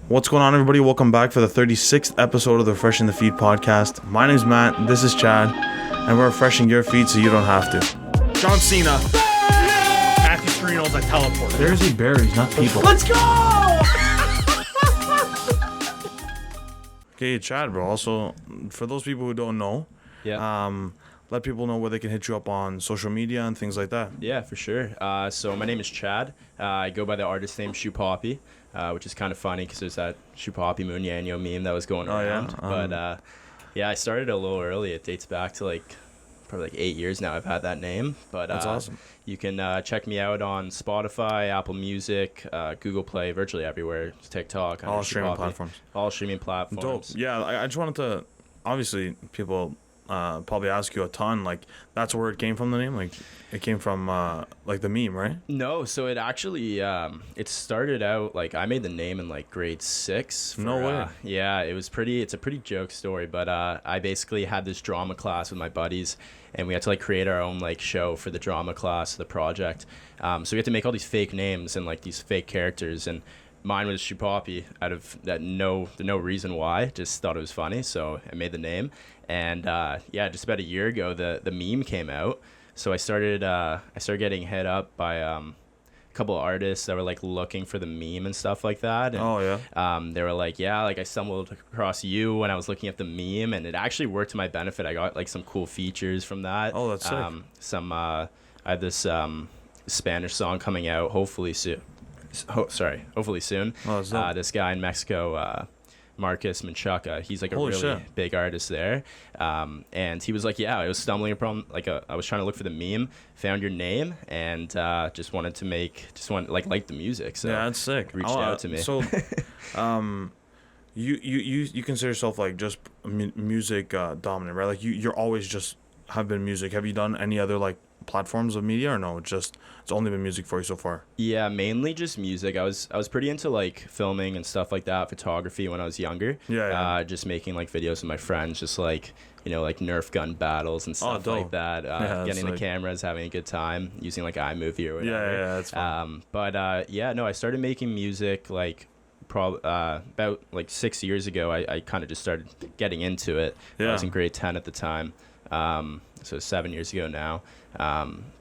What's going on, everybody? Welcome back for the 36th episode of the Fresh in the Feed podcast. My name's Matt, this is Chad, and we're refreshing your feed so you don't have to. John Cena. Matthew Carino's a teleport. There's he berries, not people. Let's go! Okay, Chad, bro. Also, for those people who don't know, let people know where they can hit you up on social media and things like that. Yeah, for sure. So my name is Chad. I go by the artist name Chupapi, which is kind of funny because there's that Chupapi Muñeño meme that was going around. But I started a little early. It dates back to probably 8 years now I've had that name. But that's awesome. You can check me out on Spotify, Apple Music, Google Play, virtually everywhere. TikTok. All streaming platforms. All streaming platforms. Dope. Yeah, I just wanted to, obviously, people probably ask you a ton, that's where it came from, the name? It came from the meme, right? No, so it actually it started out I made the name in grade 6 for, no way. Yeah, it's a pretty joke story, but I basically had this drama class with my buddies, and we had to create our own show for the drama class, the project. So we had to make all these fake names and these fake characters, and mine was Chupapi out of that no reason why, just thought it was funny, so I made the name. And just about a year ago the meme came out, so I started getting hit up by a couple of artists that were looking for the meme and stuff like that. And, they were I stumbled across you when I was looking at the meme, and it actually worked to my benefit. I got some cool features from that. Oh, that's sick. I had this Spanish song coming out hopefully soon. Hopefully soon. Oh, that's dope. This guy in Mexico, Marcus Menchaca, he's a Holy really shit. big artist there. And he was I was stumbling upon I was trying to look for the meme, found your name, and just wanted to like the music. So yeah, that's sick. Reached out to me. So you consider yourself just music dominant, right? You're always just have been music. Have you done any other platforms of media, or no? It's only been music for you so far? Yeah, mainly just music. I was pretty into filming and stuff like that, photography when I was younger. Yeah. Just making videos with my friends, just Nerf gun battles and stuff like that. Getting the cameras, having a good time, using iMovie or whatever. Yeah, that's fun. I started making music about 6 years ago. I kind of just started getting into it. Yeah. I was in grade 10 at the time. So 7 years ago now.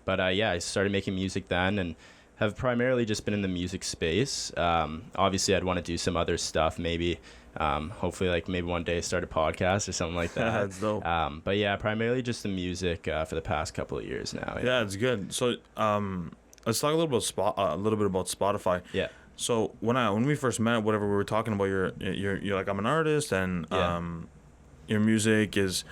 I started making music then, and have primarily just been in the music space. Obviously, I'd want to do some other stuff, maybe, hopefully, maybe one day start a podcast or something like that. That's dope. Primarily just the music for the past couple of years now. Yeah, it's good. So, let's talk a little bit about Spotify. Yeah. So when we first met, whatever we were talking about, you're I'm an artist, and your music is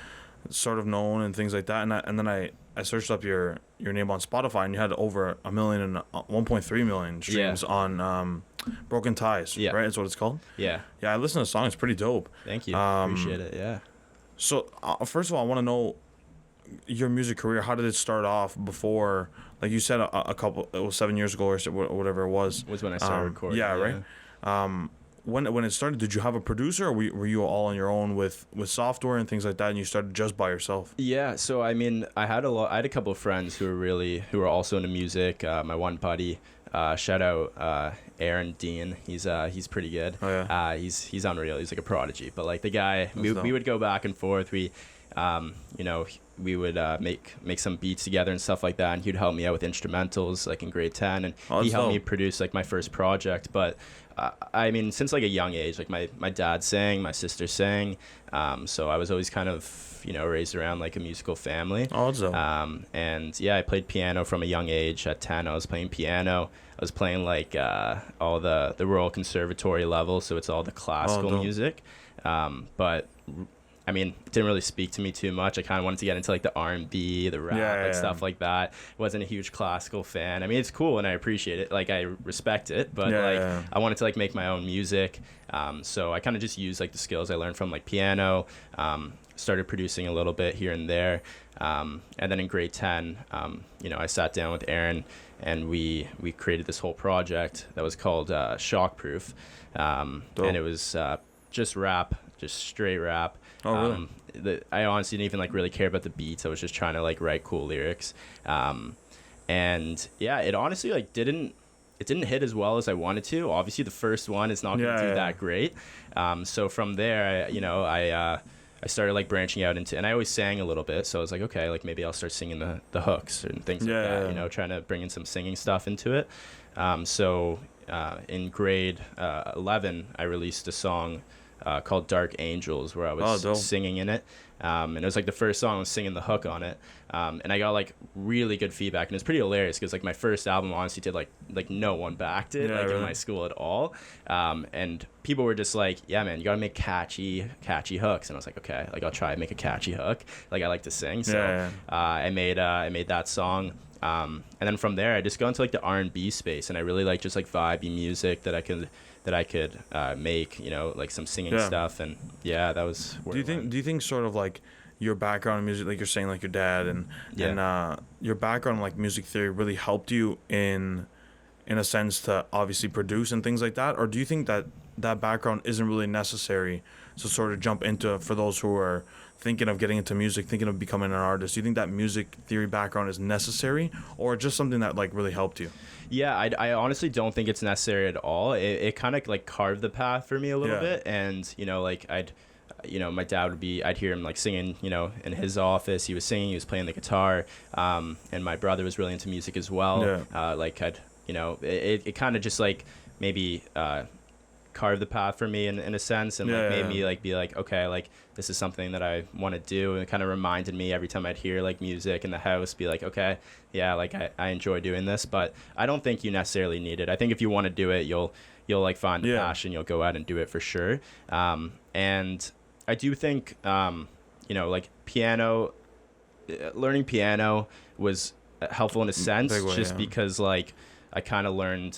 sort of known and things like that, and then I searched up your name on Spotify, and you had over 1 million and 1.3 million streams on Broken Ties, right? That's what it's called. Yeah, I listened to the song. It's pretty dope. Thank you. Appreciate it. Yeah. So first of all, I want to know your music career. How did it start off before, you said it was 7 years ago or whatever it was when I started recording. Right. When it started, did you have a producer, or were you all on your own with software and things like that, and you started just by yourself? Yeah, so I had a couple of friends who were also into music. My one buddy, shout out Aaron Dean. He's pretty good. Oh, yeah. He's unreal. He's a prodigy. But the guy, we would go back and forth. We would make some beats together and stuff like that, and he'd help me out with instrumentals in grade 10, and he helped me produce my first project. But since a young age, my dad sang, my sister sang, so I was always kind of raised around a musical family. Oh, that's dope. I played piano from a young age. At 10 I was playing piano. I was playing all the Royal Conservatory level, so it's all the classical music. But it didn't really speak to me too much. I kind of wanted to get into the R&B, the rap, stuff like that. Wasn't a huge classical fan. It's cool and I appreciate it. I respect it, but I wanted to make my own music. So I kind of just used the skills I learned from piano. Started producing a little bit here and there. And then in grade 10, I sat down with Aaron, and we created this whole project that was called Shockproof. And it was just rap, just straight rap. Oh, really? I honestly didn't even really care about the beats. I was just trying to write cool lyrics. And yeah, it honestly didn't it didn't hit as well as I wanted to. Obviously, the first one is not going to do that great. So from there, I started like branching out into, and I always sang a little bit. So I was like, okay, like maybe I'll start singing the hooks and things like that. You know, trying to bring in some singing stuff into it. In grade 11, I released a song called Dark Angels, where I was singing in it. And it was like the first song I was singing the hook on it. And I got like really good feedback, and it was pretty hilarious because like my first album honestly did like no one backed it in my school at all. And people were just like, yeah, man, you gotta make catchy hooks. And I was like, okay, like I'll try and make a catchy hook. Like I like to sing. So I made that song. And then from there I just got into like the R&B space, and I really like just like vibey music that I could make, you know, like some singing stuff. And that was where do you think sort of like your background in music, like you're saying, like your dad and your background in like music theory really helped you in a sense to obviously produce and things like that? Or do you think that background isn't really necessary to sort of jump into, for those who are thinking of getting into music, thinking of becoming an artist? Do you think that music theory background is necessary, or just something that like really helped you? Yeah, I honestly don't think it's necessary at all. It kind of like carved the path for me a little bit. And, you know, like my dad I'd hear him like singing, you know, in his office. He was singing, he was playing the guitar. And my brother was really into music as well. Like it kind of just like maybe carved the path for me in a sense, and made me like be like, okay, like this is something that I want to do. And it kind of reminded me every time I'd hear like music in the house, be like, okay, yeah, like I enjoy doing this. But I don't think you necessarily need it. I think if you want to do it, you'll like find the passion, you'll go out and do it for sure. And I do think like learning piano was helpful in a sense, because like I kind of learned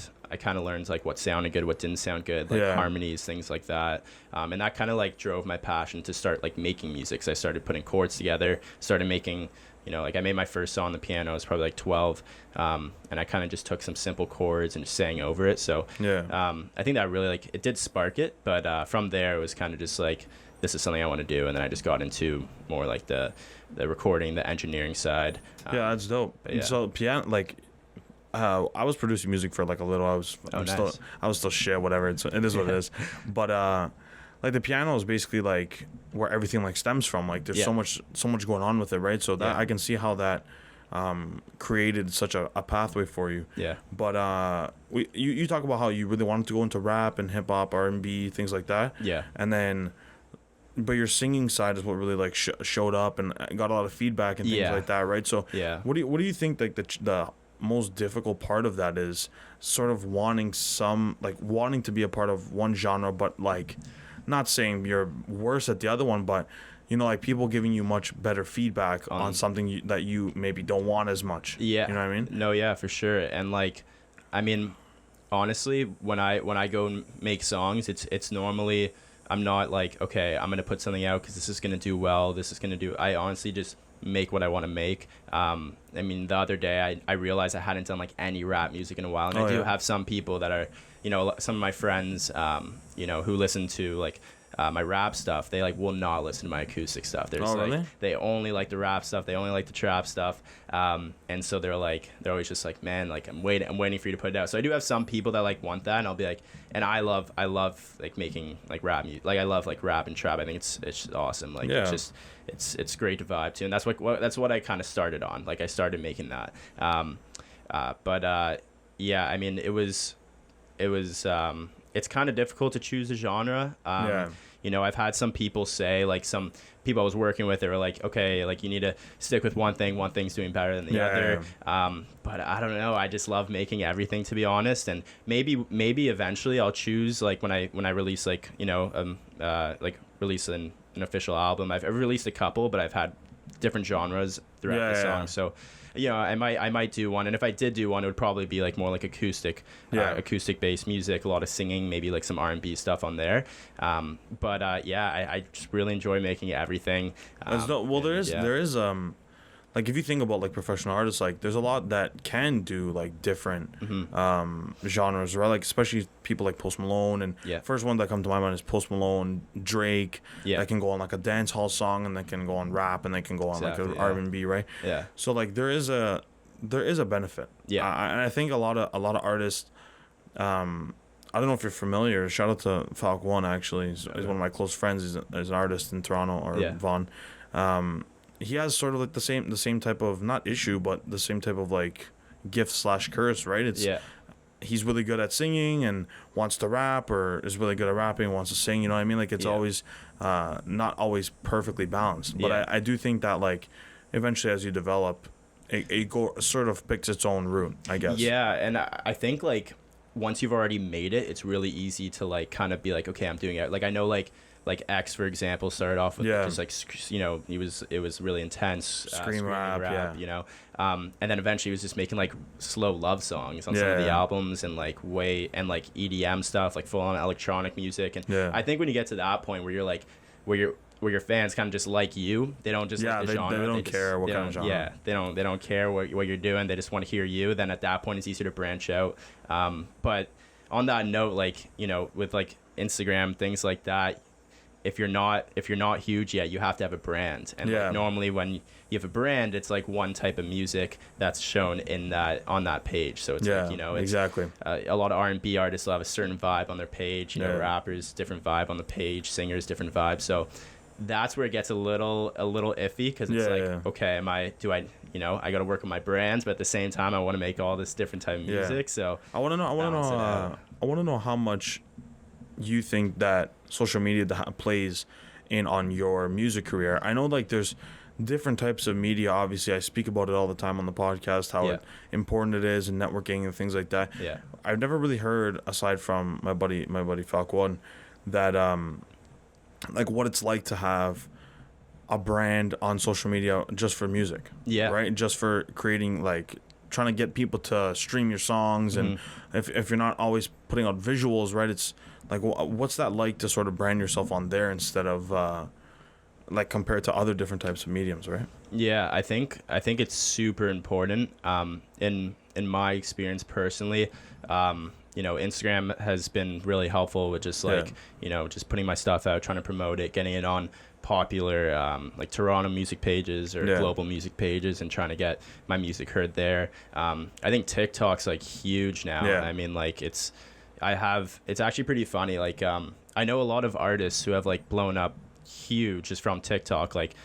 like what sounded good, what didn't sound good, like harmonies, things like that. And that kind of like drove my passion to start like making music. So I started putting chords together, started making, you know, like I made my first song on the piano. I was probably like 12. And I kind of just took some simple chords and just sang over it. So I think that really like, it did spark it. But from there, it was kind of just like, this is something I want to do. And then I just got into more like the recording, the engineering side. That's dope. So piano, like, I was producing music for like a little. I was still shit, whatever. It is what it is. But like the piano is basically like where everything like stems from. Like there's so much going on with it, right? So that I can see how that created such a pathway for you. Yeah. But you talk about how you really wanted to go into rap and hip hop, R&B, things like that. Yeah. And then, but your singing side is what really like showed up and got a lot of feedback and things like that, right? So what do you think like the most difficult part of that is, sort of wanting to be a part of one genre, but like not saying you're worse at the other one, but you know, like people giving you much better feedback on something that you maybe don't want as much. Yeah. You know what I mean? No, yeah, for sure. And like, I mean, honestly, when I go and make songs, it's normally, I'm not like, okay, I'm going to put something out because this is going to do well. I honestly just make what I want to make. I mean, the other day I realized I hadn't done like any rap music in a while. And I do have some people that are, you know, some of my friends, you know, who listen to like, my rap stuff, they like will not listen to my acoustic stuff. There's really? They only like the rap stuff. They only like the trap stuff. And so they're always just like, man, like I'm waiting for you to put it out. So I do have some people that like want that, and I'll be like, and I love like making like rap music. Like I love like rap and trap. I think it's awesome. Like it's great to vibe to, and that's what I kind of started on. Like I started making that. Yeah, I mean it's kind of difficult to choose a genre. You know, I've had some people say, like some people I was working with, they were like, okay, like you need to stick with one thing's doing better than the other. But I don't know, I just love making everything, to be honest. And maybe eventually I'll choose, like when I release like, you know, like release an official album. I've released a couple, but I've had different genres throughout the song. So you know, I might do one, and if I did do one, it would probably be like more like acoustic based music, a lot of singing, maybe like some R&B stuff on there. I just really enjoy making everything. There is like if you think about like professional artists, like there's a lot that can do like different genres, right? Like especially people like Post Malone, and first one that come to my mind is Post Malone, Drake. That can go on like a dance hall song, and they can go on rap, and they can go on like a R&B, right? Yeah. So like there is a benefit. Yeah. And I think a lot of artists I don't know if you're familiar. Shout out to Falk One, actually. He's one of my close friends. He's an artist in Toronto, or Vaughan. He has sort of like the same type of, not issue, but the same type of like gift/curse, right? He's really good at singing and wants to rap, or is really good at rapping, wants to sing, you know what I mean? Like, it's always not always perfectly balanced. But I do think that, like, eventually as you develop, it sort of picks its own route, I guess. Yeah, and I think, like, once you've already made it, it's really easy to, like, kind of be like, okay, I'm doing it. Like, I know, like X, for example, started off with just like, you know, it was really intense, scream rap, you know, and then eventually he was just making like slow love songs on some of the albums, and like EDM stuff, like full on electronic music. And I think when you get to that point where you're like, where your fans kind of just like you, they don't just like the genre. They don't care what kind of genre. Yeah, they don't care what you're doing. They just want to hear you. Then at that point, it's easier to branch out. But on that note, like, you know, with like Instagram, things like that, if you're not huge yet, you have to have a brand. And like, normally when you have a brand, it's like one type of music that's shown on that page. So it's like, you know, it's, exactly. A lot of R&B artists will have a certain vibe on their page. You know, rappers, different vibe on the page. Singers, different vibe. So that's where it gets a little iffy, because it's okay, you know, I got to work on my brands, but at the same time, I want to make all this different type of music. So I want to know how much you think that social media plays in on your music career. I know, like, there's different types of media. Obviously, I speak about it all the time on the podcast, how important it is, and networking and things like that. Yeah, I've never really heard, aside from my buddy Falk One, that like what it's like to have a brand on social media just for music. Yeah, right, just for creating, like, trying to get people to stream your songs. And if you're not always putting out visuals, right, it's like, what's that like to sort of brand yourself on there instead of like compared to other different types of mediums, right? Yeah, I think it's super important. In my experience personally, you know, Instagram has been really helpful with just like, you know, just putting my stuff out, trying to promote it, getting it on popular like Toronto music pages or global music pages, and trying to get my music heard there. I think TikTok's like huge now. I mean, like, it's actually pretty funny. Like, I know a lot of artists who have like blown up huge just from TikTok, like,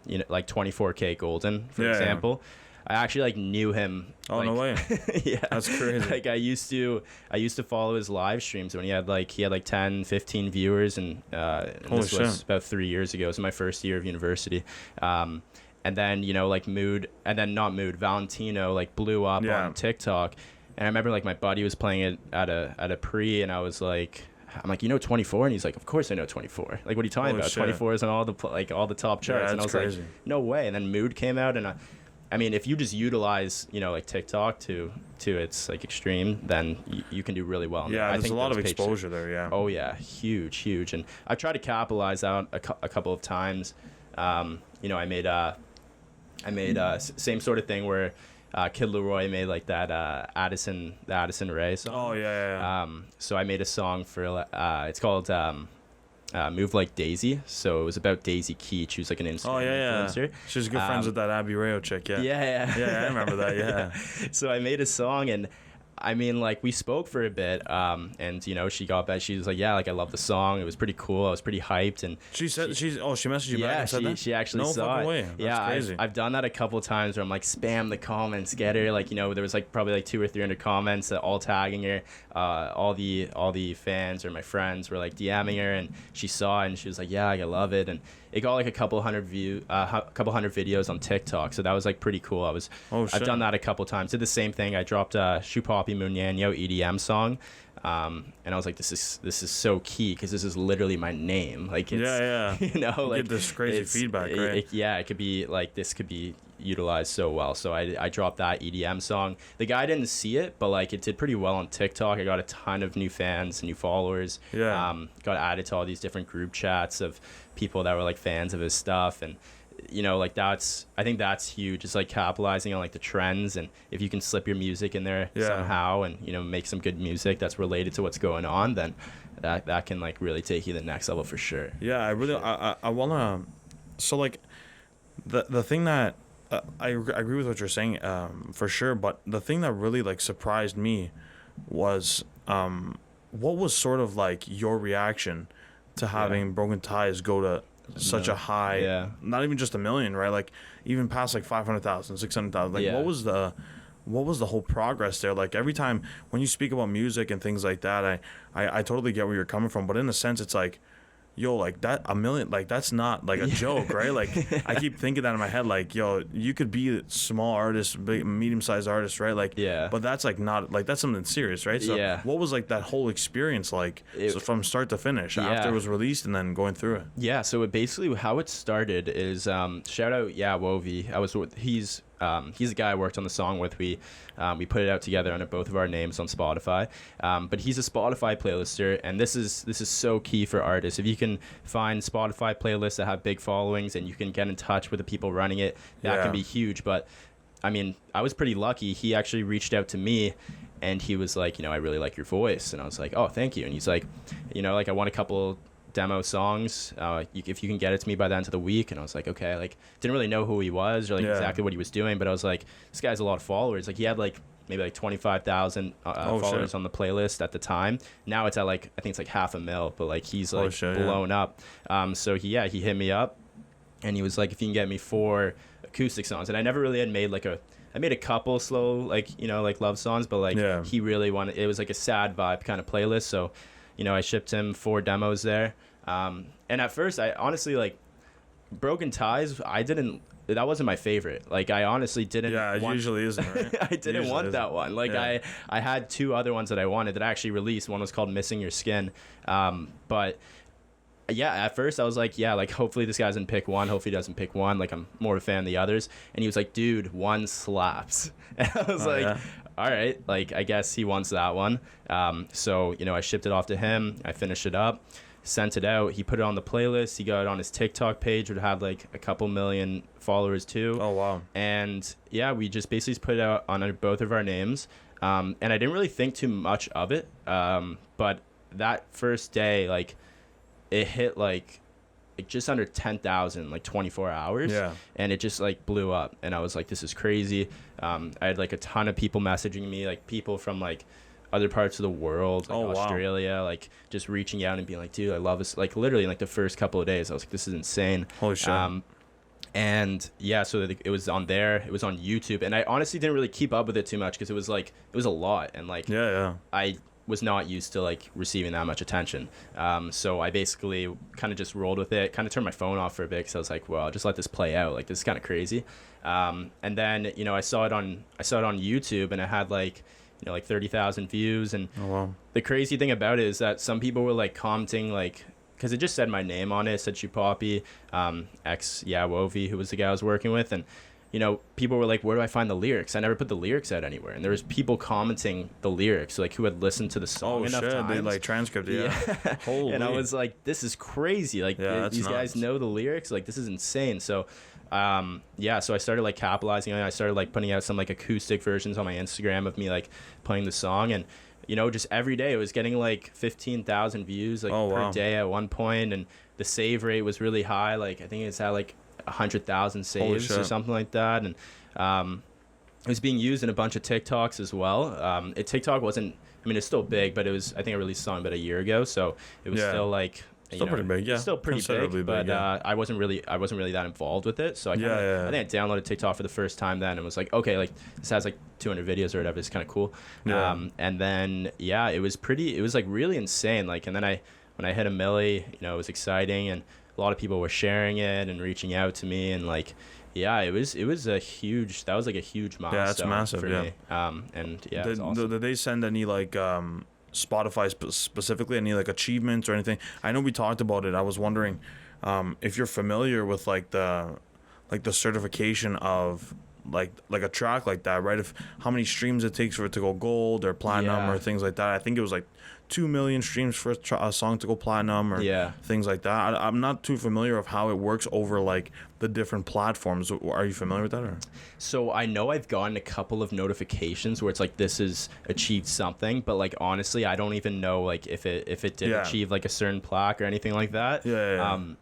you know, like 24K Golden, for example. I actually like knew him. Oh, like, no way. Yeah, that's crazy. Like, I used to follow his live streams when he had like 10, 15 viewers, and this was about 3 years ago. It was my first year of university. And then, you know, like Valentino like blew up on TikTok. And I remember, like, my buddy was playing it at a pre, and I was like, I'm like, you know 24? And he's like, of course I know 24. Like, what are you talking about? 24 is on all the top charts. Yeah, and I was crazy. like, no way. And then Mood came out, and I mean, if you just utilize, you know, like TikTok to its like extreme, then you can do really well. Yeah, there's a lot of exposure there. Yeah. Oh yeah, huge. And I tried to capitalize out a couple of times. You know, I made same sort of thing where Kid Leroy made like that Addison Rae song. Oh yeah. So I made a song for it's called Move Like Daisy. So it was about Daisy Keach, who's like an Instagram influencer. She's good friends with that Abby Rayo chick. Yeah, I remember that. Yeah. So I made a song, and I mean, like, we spoke for a bit, and, you know, she got back. She was like, yeah, like, I love the song. It was pretty cool. I was pretty hyped. And she messaged you back and said that? she actually saw it. Way. That's crazy. I've done that a couple of times where I'm like, spam the comments, get her. Like, you know, there was like probably like 200 or 300 comments all tagging her. All the fans or my friends were like DMing her, and she saw it, and she was like, yeah, I love it. And it got like a couple hundred videos on TikTok, so that was like pretty cool. I've done that a couple times. Did the same thing. I dropped a Chupapi Muñeño EDM song, and I was like, this is so key, because this is literally my name. Like, it's, you know, like, get this crazy feedback, right? It could be like, this could be utilized so well. So I dropped that EDM song. The guy didn't see it, but like, it did pretty well on TikTok. I got a ton of new fans, new followers. Got added to all these different group chats of people that were like fans of his stuff. And, you know, like, I think that's huge. It's like capitalizing on like the trends, and if you can slip your music in there somehow, and, you know, make some good music that's related to what's going on, then that can like really take you to the next level for sure. Yeah, I wanna. So like, the thing that I agree with what you're saying, for sure. But the thing that really like surprised me was what was sort of like your reaction to having Broken Ties go to such a high, not even just 1 million, right? Like even past like 500,000, 600,000. Like what was the whole progress there? Like every time when you speak about music and things like that, I totally get where you're coming from, but in a sense it's like, yo, like that 1 million, like that's not like a joke, right? Like I keep thinking that in my head, like, yo, you could be a small artist, big, medium-sized artist, right? Like, but that's like not like that's something serious, right? So what was like that whole experience like, so from start to finish after it was released and then going through it? Yeah, so it basically how it started is shout out Wovi. He's the guy I worked on the song with. We put it out together under both of our names on Spotify. But he's a Spotify playlister, and this is so key for artists. If you can find Spotify playlists that have big followings and you can get in touch with the people running it, that can be huge. But I mean, I was pretty lucky. He actually reached out to me and he was like, I really like your voice. And I was like, oh, thank you. And he's like, like I want a couple demo songs, if you can get it to me by the end of the week. And I was like, okay. Like didn't really know who he was or like exactly what he was doing, but I was like, this guy's a lot of followers. Like he had like maybe like 25,000 followers on the playlist at the time. Now it's at like I think it's like 500,000, but like he's like blown up. So he hit me up and he was like, if you can get me 4 acoustic songs. And I never really had made like I made a couple slow like like love songs, but like he really wanted, it was like a sad vibe kind of playlist. So I shipped him 4 demos there. And at first, I honestly, like, Broken Ties, that wasn't my favorite. Like, I honestly didn't it usually isn't, right? I didn't want that one. Like, I had 2 other ones that I wanted that I actually released. One was called Missing Your Skin. But, yeah, at first I was like, like, hopefully this guy doesn't pick one. Hopefully he doesn't pick one. Like, I'm more of a fan of the others. And he was like, dude, one slaps. And I was all right, like, I guess he wants that one. So, I shipped it off to him. I finished it up, sent it out. He put it on the playlist. He got it on his TikTok page, which had like a couple million followers too. Oh, wow. And we just basically put it out on both of our names. And I didn't really think too much of it. But that first day, like, it hit like just under 10,000, like 24 hours. And it just like blew up. And I was like, this is crazy. I had like a ton of people messaging me, like people from like other parts of the world, like Australia, like just reaching out and being like, dude, I love this. Like literally in like the first couple of days, I was like, this is insane. Holy shit. And so it was on there, it was on YouTube. And I honestly didn't really keep up with it too much because it was a lot. And like, I was not used to like receiving that much attention. So I basically kind of just rolled with it, kind of turned my phone off for a bit because I was like, well, I'll just let this play out. Like this is kind of crazy. And then, I saw it on YouTube and it had like, like 30,000 views. And the crazy thing about it is that some people were like commenting like, because it just said my name on it. It said Chupapi, Wovi, who was the guy I was working with. And people were like, where do I find the lyrics? I never put the lyrics out anywhere. And there was people commenting the lyrics, like who had listened to the song enough times. They like transcribed it. Holy. And I was like, this is crazy. Like these guys know the lyrics. Like this is insane. So so I started like capitalizing on it. I started like putting out some like acoustic versions on my Instagram of me like playing the song. And just every day it was getting like 15,000 views like per day at one point. And the save rate was really high. Like I think it's at like 100,000 saves or something like that. And it was being used in a bunch of TikToks as well. TikTok wasn't, it's still big, but I think I released a song about a year ago, so it was still like pretty big, still pretty big, but I wasn't really that involved with it. So I think I downloaded TikTok for the first time then and was like, okay, like this has like 200 videos or whatever. It's kind of cool. And then it was like really insane. Like, and then when I hit a milli, it was exciting and a lot of people were sharing it and reaching out to me and like, it was a huge milestone. Yeah, that's massive. For me. And it was awesome. Did they send any like Spotify specifically any like achievements or anything? I know we talked about it. I was wondering if you're familiar with like the certification of like a track like that, right? If how many streams it takes for it to go gold or platinum or things like that. I think it was like 2 million streams for a song to go platinum or things like that. I'm not too familiar of how it works over like the different platforms. Are you familiar with that? Or? So I know I've gotten a couple of notifications where it's like this has achieved something, but like honestly I don't even know like if it did achieve like a certain plaque or anything like that.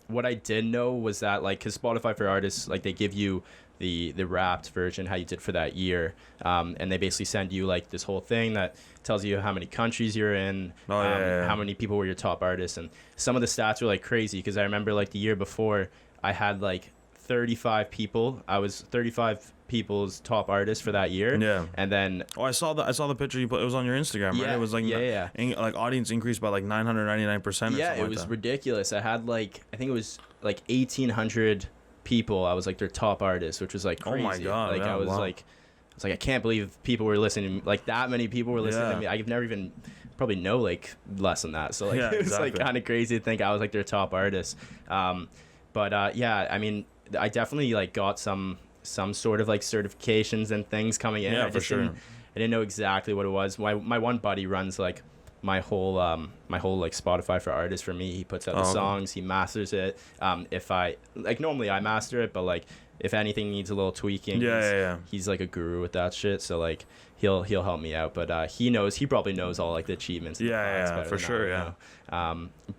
What I did know was that like because Spotify for Artists, like they give you the wrapped version, how you did for that year. And they basically send you like this whole thing that tells you how many countries you're in, how many people were your top artists. And some of the stats were like crazy, because I remember like the year before I had like 35 people. I was 35 people's top artist for that year. Yeah. And then I saw the picture you put. It was on your Instagram, right? Yeah, It was like like audience increased by like 999%. Yeah, it was ridiculous. I had like, I think it was like 1,800 people. I was like their top artist, which was like crazy. Oh my God. Like yeah, I was like I can't believe people were listening. Like that many people were listening to me. I've never even probably know like less than that. So like it was like kind of crazy to think I was like their top artist. But yeah, I mean, I definitely like got some sort of like certifications and things coming in. Yeah, for sure. I didn't know exactly what it was. My one buddy runs like my whole like Spotify for artists for me. He puts out the songs, he masters it. If I like, normally I master it, but like if anything needs a little tweaking, he's like a guru with that shit. So like he'll help me out. But he probably knows all like the achievements. Yeah, for sure. Yeah.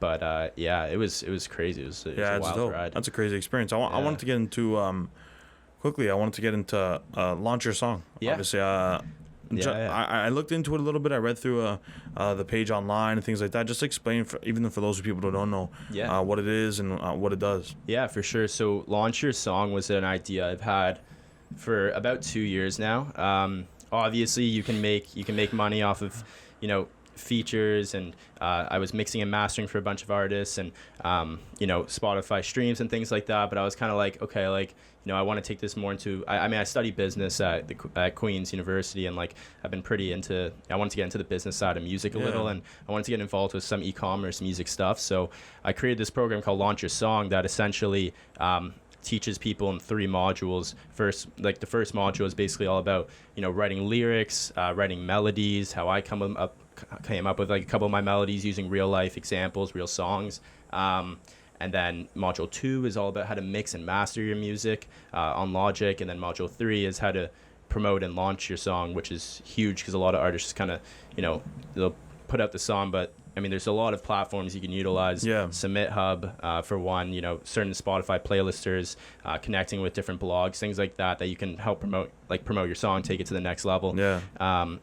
But yeah, it was crazy. It was a wild ride. That's a crazy experience. I wanted to get into quickly. I wanted to get into launch your song. Yeah. Obviously, I looked into it a little bit. I read through the page online and things like that. Just explain, even for those people who don't know, what it is and what it does. Yeah, for sure. So launch your song was an idea I've had for about 2 years now. Obviously, you can make money off of, features, and I was mixing and mastering for a bunch of artists, and Spotify streams and things like that. But I was kind of like, okay, like, I want to take this more into. I study business at Queen's University, and like I've been pretty into. I wanted to get into the business side of music a little, and I wanted to get involved with some e-commerce music stuff. So I created this program called Launch Your Song that essentially teaches people in 3 modules. The first module is basically all about writing lyrics, writing melodies, how I came up with like a couple of my melodies using real life examples, real songs. And then module 2 is all about how to mix and master your music on Logic. And then module 3 is how to promote and launch your song, which is huge because a lot of artists kind of, they'll put out the song, but I mean, there's a lot of platforms you can utilize. Yeah. Submit Hub, for one, certain Spotify playlisters, connecting with different blogs, things like that you can help promote your song, take it to the next level. Yeah.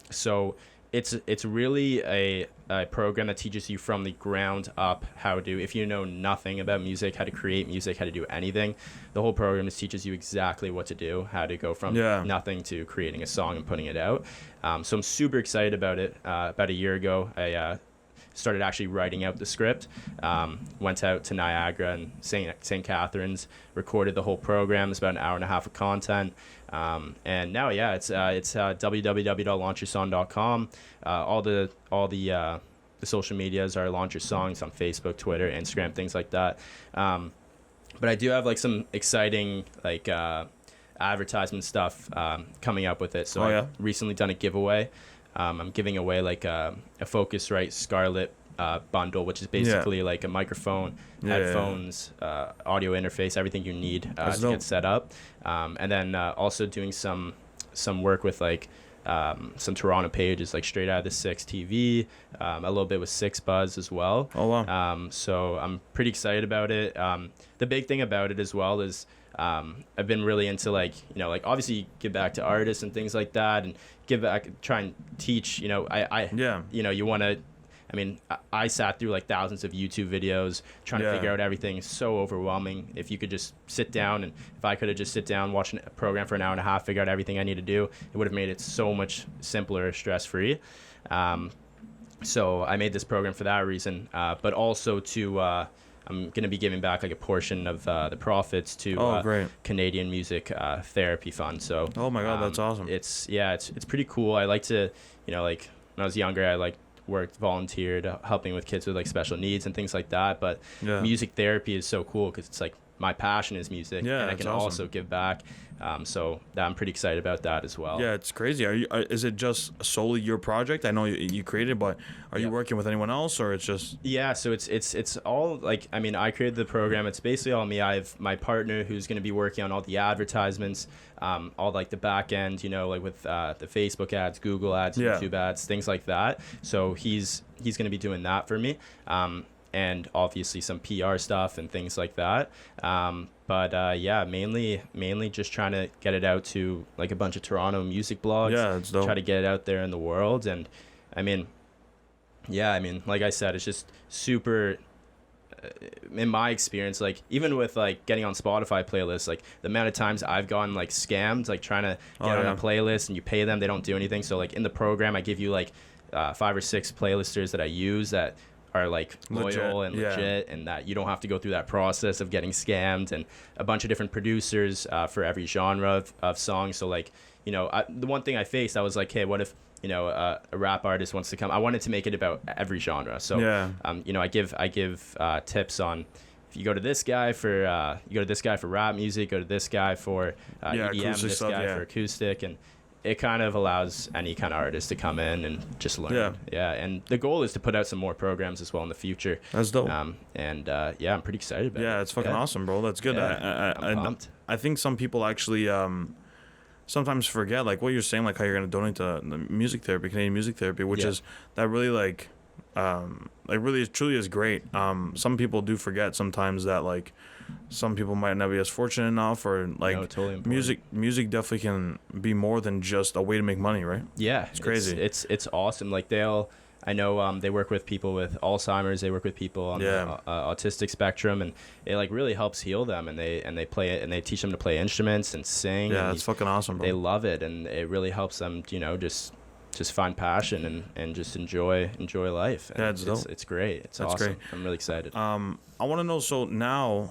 So it's really a program that teaches you from the ground up how to, if you know nothing about music, how to create music, how to do anything. The whole program just teaches you exactly what to do, how to go from nothing to creating a song and putting it out. So I'm super excited about it. About a year ago, I started actually writing out the script, went out to Niagara and St. Catharines, recorded the whole program. It's about an hour and a half of content. And now, it's www.launchyoursong.com. All the social medias are Launch Your Songs on Facebook, Twitter, Instagram, things like that. But I do have like some exciting advertisement stuff coming up with it. So I've recently done a giveaway. I'm giving away like a Focusrite Scarlett bundle, which is basically like a microphone, headphones, audio interface, everything you need to get set up. And then also doing some work with like some Toronto pages, like Straight Out of the Six TV, a little bit with Six Buzz as well. Oh wow! So I'm pretty excited about it. The big thing about it as well is I've been really into like obviously give back to artists and things like that, and give back, try and teach. You want to. I mean, I sat through like thousands of YouTube videos trying to figure out everything. It's so overwhelming. If you could just sit down, and if I could have just sit down, watch a program for an hour and a half, figure out everything I need to do, it would have made it so much simpler, stress-free. So I made this program for that reason, but also to I'm going to be giving back like a portion of the profits to Canadian Music Therapy Fund. So oh my God, that's awesome. It's pretty cool. I like to, like when I was younger, I volunteered helping with kids with like special needs and things like that. But music therapy is so cool because it's like my passion is music, and I can also give back. So I'm pretty excited about that as well. Yeah, it's crazy. Is it just solely your project? I know you created it, but are you working with anyone else, or it's just? Yeah, so it's all like, I mean, I created the program. It's basically all me. I have my partner who's going to be working on all the advertisements, all like the back end, like with the Facebook ads, Google ads, YouTube ads, things like that. So he's going to be doing that for me. and obviously some PR stuff and things like that. But yeah, mainly just trying to get it out to like a bunch of Toronto music blogs. Yeah, it's dope. Try to get it out there in the world. And I mean, yeah, I mean, like I said, it's just super, in my experience, like even with like getting on Spotify playlists, like the amount of times I've gotten like scammed, like trying to get on a playlist and you pay them, they don't do anything. So like in the program, I give you like 5 or 6 playlisters that I use that are like loyal and legit, and that you don't have to go through that process of getting scammed, and a bunch of different producers for every genre of songs. So like, you know, the one thing I faced, I was like, hey, what if, you know, a rap artist wants to come? I wanted to make it about every genre. So, you know, I give tips on, if you go to this guy for rap music, go to this guy for EDM, this stuff, guy for acoustic, and it kind of allows any kind of artist to come in and just learn. Yeah. And the goal is to put out some more programs as well in the future. That's dope. And I'm pretty excited about it. Yeah, it's fucking awesome, bro. That's good. I'm pumped. I think some people actually sometimes forget, like what you're saying, like how you're going to donate to the music therapy, Canadian music therapy, which is that really like really truly is great. Some people do forget sometimes that like some people might not be as fortunate enough, or like totally music definitely can be more than just a way to make money, right? Yeah, it's crazy. It's awesome. Like I know they work with people with Alzheimer's, they work with people on the autistic spectrum, and it like really helps heal them, and they play it, and they teach them to play instruments and sing. Yeah, it's fucking awesome, bro. They love it, and it really helps them, you know, just find passion and just enjoy life. And yeah, it's dope. It's great. That's awesome. Great. I'm really excited. I want to know, so now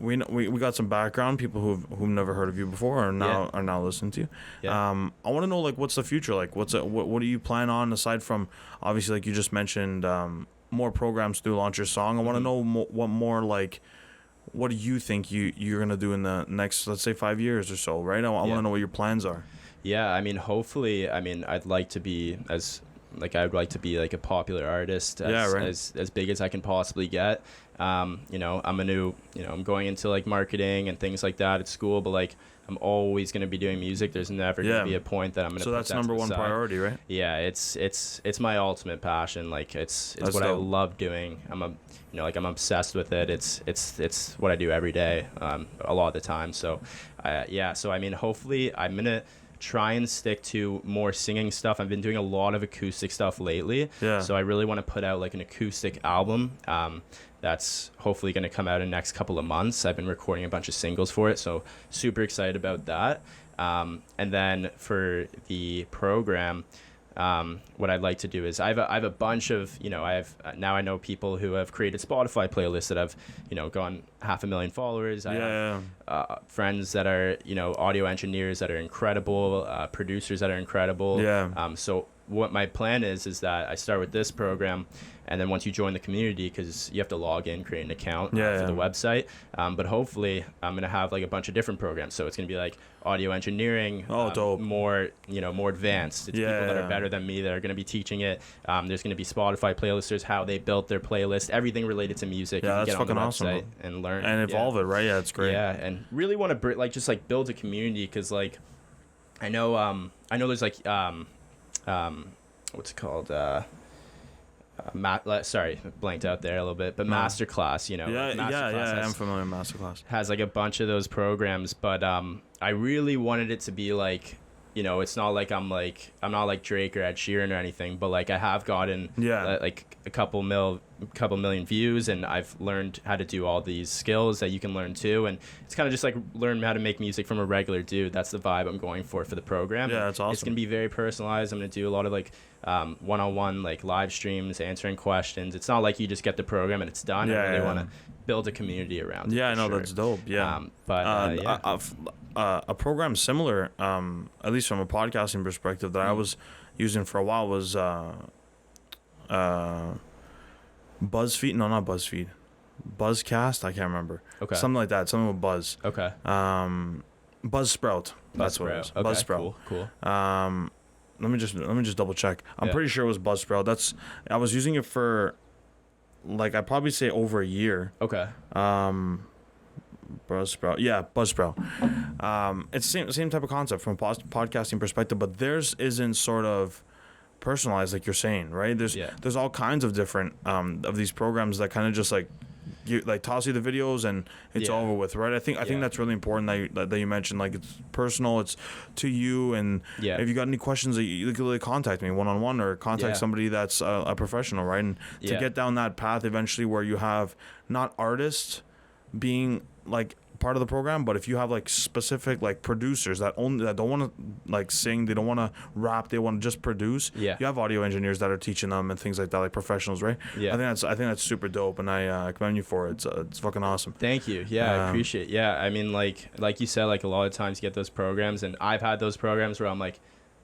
we got some background, people who've never heard of you before are now listening to you. I want to know, like, what's the future like? What do you plan on, aside from obviously, like you just mentioned, more programs to launch your song? I want to know what more, like, what do you think you're gonna do in the next, let's say, 5 years or so, right? I want to know what your plans are. Yeah, I mean, hopefully, I'd like to be I would like to be like a popular artist as big as I can possibly get. You know, I'm going into like marketing and things like that at school, but like I'm always going to be doing music. There's never going to be a point that I'm going to. So that's number one priority, right? Yeah, it's my ultimate passion. Like it's what dope. I love doing. I'm obsessed with it. It's what I do every day, a lot of the time. So, so I mean, hopefully I'm gonna try and stick to more singing stuff. I've been doing a lot of acoustic stuff lately. Yeah. So I really want to put out like an acoustic album. That's hopefully going to come out in the next couple of months. I've been recording a bunch of singles for it, so super excited about that. And then for the program, what I'd like to do is I have a bunch of, you know, I know people who have created Spotify playlists that have, you know, gone 500,000 followers. I have friends that are, you know, audio engineers that are incredible, producers that are incredible. So what my plan is that I start with this program, and then once you join the community, because you have to log in, create an account for the website, but hopefully I'm going to have like a bunch of different programs. So it's going to be like audio engineering, more advanced. It's people that are better than me that are going to be teaching it. There's going to be Spotify playlisters, how they built their playlist, everything related to music. Yeah, you that's can get fucking on the website awesome, and learn and evolve it, right? Yeah, it's great. Yeah, and really want to build a community, because like I know there's like what's it called? Sorry, blanked out there a little bit, but Masterclass, you know. I'm familiar with Masterclass. Has like a bunch of those programs, but I really wanted it to be like, you know, it's not like I'm not like Drake or Ed Sheeran or anything, but like I have gotten like a couple million views, and I've learned how to do all these skills that you can learn too, and it's kind of just like learn how to make music from a regular dude. That's the vibe I'm going for the program. Yeah, that's awesome. It's gonna be very personalized. I'm gonna do a lot of like one-on-one like live streams, answering questions. It's not like you just get the program and it's done. I really want to build a community around it. Yeah, I know, that's dope. Yeah, a program similar, at least from a podcasting perspective, that I was using for a while was BuzzFeed. No, not BuzzFeed. Buzzcast. I can't remember. Okay. Something like that. Something with Buzz. Okay. Buzzsprout. That's what it is. Okay, Buzzsprout. Cool. Let me just double check. I'm pretty sure it was Buzzsprout. I was using it for, like, I'd probably say over a year. Okay. Buzzsprout. Yeah, Buzzsprout. It's the same type of concept from a podcasting perspective, but theirs isn't sort of personalized, like you're saying, right? There's all kinds of different of these programs that kind of just like you like toss you the videos and it's over with, right? I think that's really important that you mentioned, like it's personal, it's to you, and if you got any questions, you can really contact me one-on-one or contact somebody that's a professional, right? And to get down that path eventually where you have not artists being like part of the program, but if you have like specific like producers that don't want to like sing, they don't want to rap, they want to just produce, you have audio engineers that are teaching them and things like that, like professionals, right? I think that's super dope, and I commend you for it. It's fucking awesome. Thank you. I appreciate it. I mean, like you said, like a lot of times you get those programs, and I've had those programs where I'm like,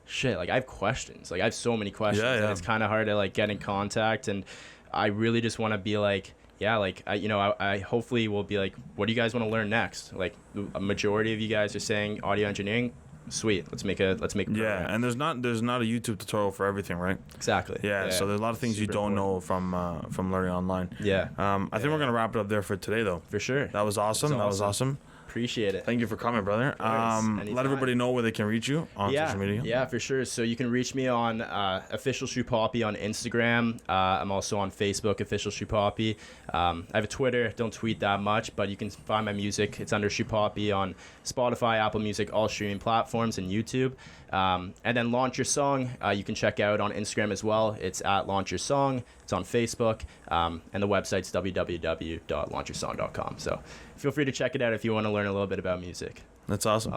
shit, like I have questions, like I have so many questions, and it's kind of hard to like get in contact, and I really just want to be like, like I hopefully will be like, what do you guys want to learn next? Like a majority of you guys are saying audio engineering. Sweet, let's make a program. And there's not a YouTube tutorial for everything, right? Exactly. So there's a lot of things you don't know from learning online. I think we're gonna wrap it up there for today, though. For sure. That was awesome. That was awesome. Appreciate it. Thank you for coming, brother. Let everybody know where they can reach you on social media. Yeah, for sure. So you can reach me on official Chupapi on Instagram. I'm also on Facebook, official Chupapi. I have a Twitter. Don't tweet that much, but you can find my music. It's under Chupapi on Spotify, Apple Music, all streaming platforms, and YouTube. And then Launch Your Song, you can check out on Instagram as well. It's at Launch Your Song. It's on Facebook, and the website's www.launchyoursong.com. So feel free to check it out if you want to learn a little bit about music. That's awesome.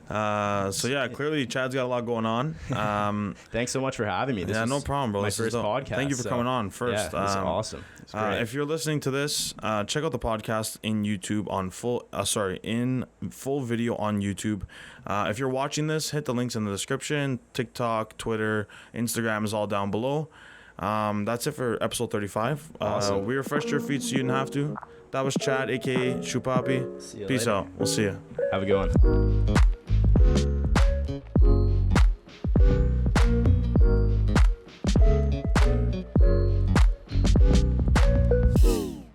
Clearly Chad's got a lot going on. Thanks so much for having me. This no problem, bro. My first podcast. Thank you for coming on first. Yeah, this is awesome. It's great. If you're listening to this, check out the podcast in YouTube on in full video on YouTube. If you're watching this, hit the links in the description. TikTok, Twitter, Instagram is all down below. That's it for episode 35. Awesome. We refreshed your feet so you didn't have to. That was Chad, aka Chupapi. See you Peace later. out. We'll see you. Have a good one.